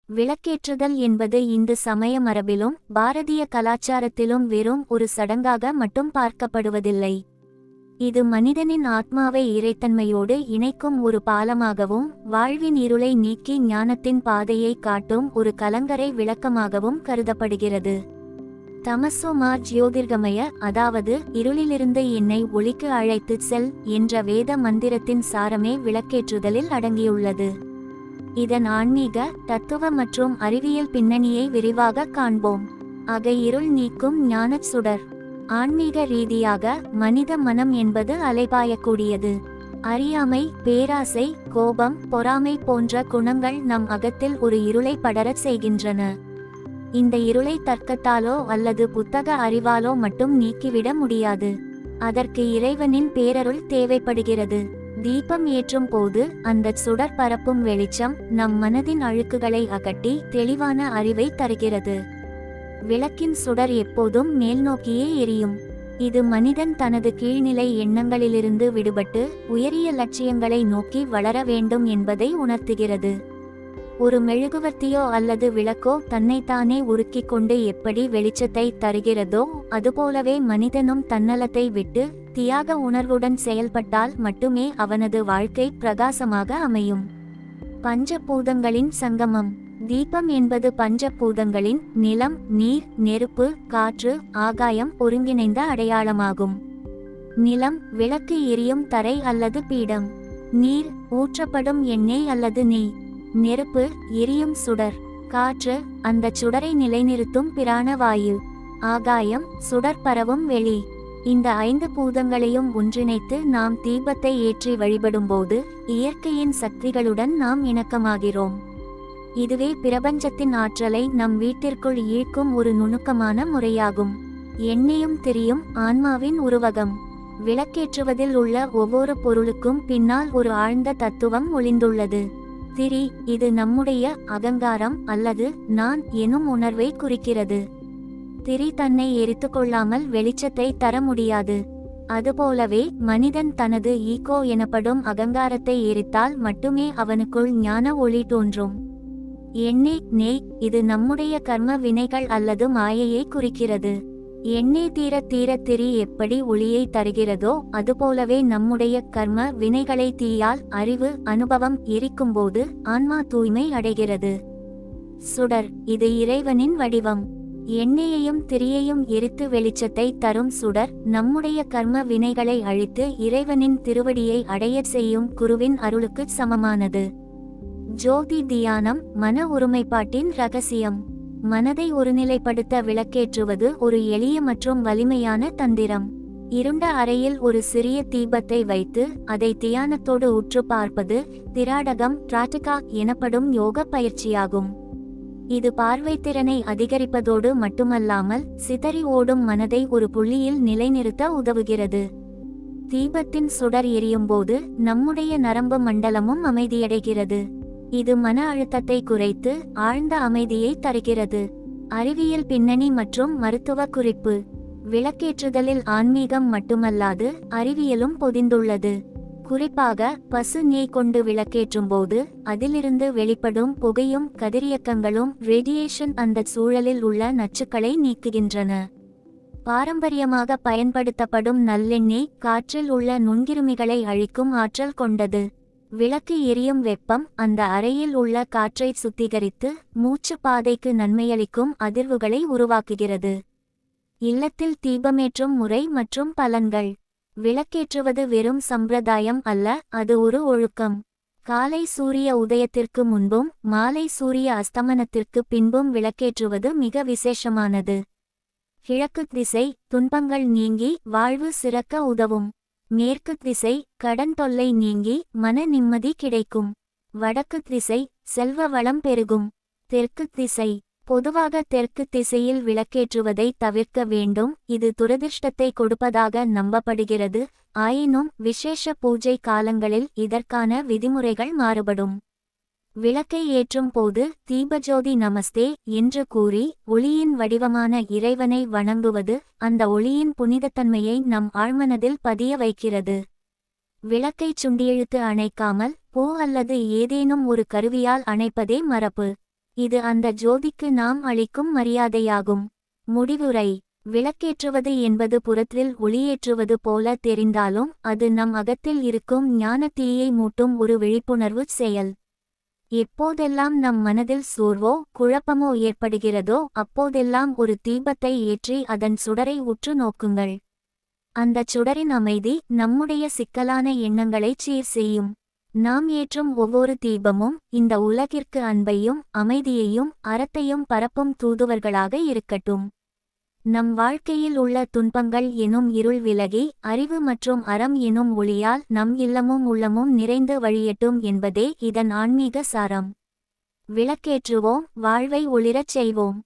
விளக்கேற்றுதல் என்பது இந்து சமய மரபிலும் பாரதிய கலாச்சாரத்திலும் வெறும் ஒரு சடங்காக மட்டும் பார்க்கப்படுவதில்லை. இது மனிதனின் ஆத்மாவை இறைத்தன்மையோடு இணைக்கும் ஒரு பாலமாகவும், வாழ்வின் இருளை நீக்கி ஞானத்தின் பாதையை காட்டும் ஒரு கலங்கரை விளக்கமாகவும் கருதப்படுகிறது. தமசோ மா ஜ்யோதிர்கமய, அதாவது இருளிலிருந்து என்னை ஒளிக்கு அழைத்துச் செல் என்ற வேத மந்திரத்தின் சாரமே விளக்கேற்றுதலில் அடங்கியுள்ளது. இதன் ஆன்மீக, தத்துவ மற்றும் அறிவியல் பின்னணியை விரிவாக காண்போம். இருள் நீக்கும் ஞானச் சுடர். ஆன்மீக ரீதியாக மனித மனம் என்பது அலைபாயக்கூடியது. அறியாமை, பேராசை, கோபம், பொறாமை போன்ற குணங்கள் நம் அகத்தில் ஒரு இருளை படரச் செய்கின்றன. இந்த இருளை தர்க்கத்தாலோ அல்லது புத்தக அறிவாலோ மட்டும் நீக்கிவிட முடியாது. அதற்கு இறைவனின் பேரருள் தேவைப்படுகிறது. தீபம் ஏற்றும் போது அந்த சுடர் பரப்பும் வெளிச்சம் நம் மனதின் அழுக்குகளை அகற்றி தெளிவான அறிவை தருகிறது. விளக்கின் சுடர் எப்போதும் மேல் நோக்கியே எரியும். இது மனிதன் தனது கீழ்நிலை எண்ணங்களிலிருந்து விடுபட்டு உயரிய லட்சியங்களை நோக்கி வளர வேண்டும் என்பதை உணர்த்துகிறது. ஒரு மெழுகுவர்த்தியோ அல்லது விளக்கோ தன்னைத்தானே உருக்கிக் கொண்டு எப்படி வெளிச்சத்தை தருகிறதோ அதுபோலவே மனிதனும் தன்னலத்தை விட்டு தியாக உணர்வுடன் செயல்பட்டால் மட்டுமே அவனது வாழ்க்கை பிரகாசமாக அமையும். பஞ்சபூதங்களின் சங்கமம். தீபம் என்பது பஞ்சபூதங்களின் நிலம், நீர், நெருப்பு, காற்று, ஆகாயம் ஒருங்கிணைந்த அடையாளமாகும். நிலம், விளக்கு எரியும் தரை அல்லது பீடம். நீர், ஊற்றப்படும் எண்ணெய் அல்லது நெய். நெருப்பு, எரியும் சுடர். காற்று, அந்த சுடரை நிலைநிறுத்தும் பிராணவாயு. ஆகாயம், சுடர் பரவும் வெளி. இந்த 5 பூதங்களையும் ஒன்றிணைத்து நாம் தீபத்தை ஏற்றி வழிபடும்போது இயற்கையின் சக்திகளுடன் நாம் இணக்கமாகிறோம். இதுவே பிரபஞ்சத்தின் ஆற்றலை நம் வீட்டிற்குள் ஈர்க்கும் ஒரு நுணுக்கமான முறையாகும். எண்ணெயும் திரியும் ஆன்மாவின் உருவகம். விளக்கேற்றுவதில் உள்ள ஒவ்வொரு பொருளுக்கும் பின்னால் ஒரு ஆழ்ந்த தத்துவம் ஒளிந்துள்ளது. திரி, இது நம்முடைய அகங்காரம் அல்லது நான் எனும் உணர்வை குறிக்கிறது. திரி தன்னை எரித்து கொள்ளாமல் வெளிச்சத்தை தர முடியாது. அதுபோலவே மனிதன் தனது ஈகோ எனப்படும் அகங்காரத்தை எரித்தால் மட்டுமே அவனுக்குள் ஞான ஒளி தோன்றும். எண்ணெய், நெய், இது நம்முடைய கர்ம வினைகள் அல்லது மாயையை குறிக்கிறது. எண்ணெய் தீர தீர திரி எப்படி ஒளியை தருகிறதோ அதுபோலவே நம்முடைய கர்ம வினைகளை தீயால் அறிவு, அனுபவம் எரிக்கும்போது ஆன்மா தூய்மை அடைகிறது. சுடர், இது இறைவனின் வடிவம். எண்ணெயையும் திரியையும் எரித்து வெளிச்சத்தை தரும் சுடர் நம்முடைய கர்ம வினைகளை அழித்து இறைவனின் திருவடியை அடையச் செய்யும் குருவின் அருளுக்கு சமமானது. ஜோதி தியானம், மன ஒருமைப்பாட்டின் இரகசியம். மனதை ஒருநிலைப்படுத்த விளக்கேற்றுவது ஒரு எளிய மற்றும் வலிமையான தந்திரம். இருண்ட அறையில் ஒரு சிறிய தீபத்தை வைத்து அதை தியானத்தோடு உற்று பார்ப்பது திராடகம், பிராட்டிகா எனப்படும் யோக பயிற்சியாகும். இது பார்வைத்திறனை அதிகரிப்பதோடு மட்டுமல்லாமல் சிதறி ஓடும் மனதை ஒரு புள்ளியில் நிலைநிறுத்த உதவுகிறது. தீபத்தின் சுடர் எரியும்போது நம்முடைய நரம்பு மண்டலமும் அமைதியடைகிறது. இது மன அழுத்தத்தை குறைத்து ஆழ்ந்த அமைதியை தருகிறது. அறிவியல் பின்னணி மற்றும் மருத்துவ குறிப்பு. விளக்கேற்றுதலில் ஆன்மீகம் மட்டுமல்லாது அறிவியலும் பொதிந்துள்ளது. குறிப்பாக பசு நெய் கொண்டு விளக்கேற்றும்போது அதிலிருந்து வெளிப்படும் புகையும் கதிரியக்கங்களும் ரேடியேஷன் அந்த சூழலில் உள்ள நச்சுக்களை நீக்குகின்றன. பாரம்பரியமாக பயன்படுத்தப்படும் நல்லெண்ணெய் காற்றில் உள்ள நுண்கிருமிகளை அழிக்கும் ஆற்றல் கொண்டது. விளக்கு எரியும் வெப்பம் அந்த அறையில் உள்ள காற்றை சுத்திகரித்து மூச்சு பாதைக்கு நன்மையளிக்கும் அதிர்வுகளை உருவாக்குகிறது. இல்லத்தில் தீபமேற்றும் முறை மற்றும் பலன்கள். விளக்கேற்றுவது வெறும் சம்பிரதாயம் அல்ல, அது ஒரு ஒழுக்கம். காலை சூரிய உதயத்திற்கு முன்பும் மாலை சூரிய அஸ்தமனத்திற்கு பின்பும் விளக்கேற்றுவது மிக விசேஷமானது. கிழக்கு திசை துன்பங்கள் நீங்கி வாழ்வு சிறக்க உதவும். மேற்கு திசை கடன் தொல்லை நீங்கி மன நிம்மதி கிடைக்கும். வடக்கு திசை செல்வ வளம் பெருகும். தெற்கு திசை. பொதுவாக தெற்கு திசையில் விளக்கேற்றுவதை தவிர்க்க வேண்டும். இது துரதிர்ஷ்டத்தை கொடுப்பதாக நம்பப்படுகிறது. ஆயினும் விசேஷ பூஜை காலங்களில் இதற்கான விதிமுறைகள் மாறுபடும். விளக்கை ஏற்றும் போது தீபஜோதி நமஸ்தே என்று கூறி ஒளியின் வடிவமான இறைவனை வணங்குவது அந்த ஒளியின் புனிதத்தன்மையை நம் ஆழ்மனதில் பதிய வைக்கிறது. விளக்கை சுண்டியெழுத்து அணைக்காமல் பூ அல்லது ஏதேனும் ஒரு கருவியால் அணைப்பதே மரபு. இது அந்த ஜோதிக்கு நாம் அளிக்கும் மரியாதையாகும். முடிவுரை: விளக்கேற்றுவது என்பது புறத்தில் ஒளியேற்றுவது போல தெரிந்தாலும் அது நம் அகத்தில் இருக்கும் ஞான தீயை மூட்டும் ஒரு விழிப்புணர்வு செயல். எப்போதெல்லாம் நம் மனதில் சோர்வோ குழப்பமோ ஏற்படுகிறதோ அப்போதெல்லாம் ஒரு தீபத்தை ஏற்றி அதன் சுடரை உற்று நோக்குங்கள். அந்தச் சுடரின் அமைதி நம்முடைய சிக்கலான எண்ணங்களைச் சீர் செய்யும். நாம் ஏற்றும் ஒவ்வொரு தீபமும் இந்த உலகிற்கு அன்பையும் அமைதியையும் அறத்தையும் பரப்பும் தூதுவர்களாக இருக்கட்டும். நம் வாழ்க்கையில் உள்ள துன்பங்கள் எனும் இருள் விலகி அறிவு மற்றும் அறம் எனும் ஒளியால் நம் இல்லமும் உள்ளமும் நிறைந்து வழியட்டும் என்பதே இதன் ஆன்மீக சாரம். விளக்கேற்றுவோம், வாழ்வை ஒளிரச் செய்வோம்.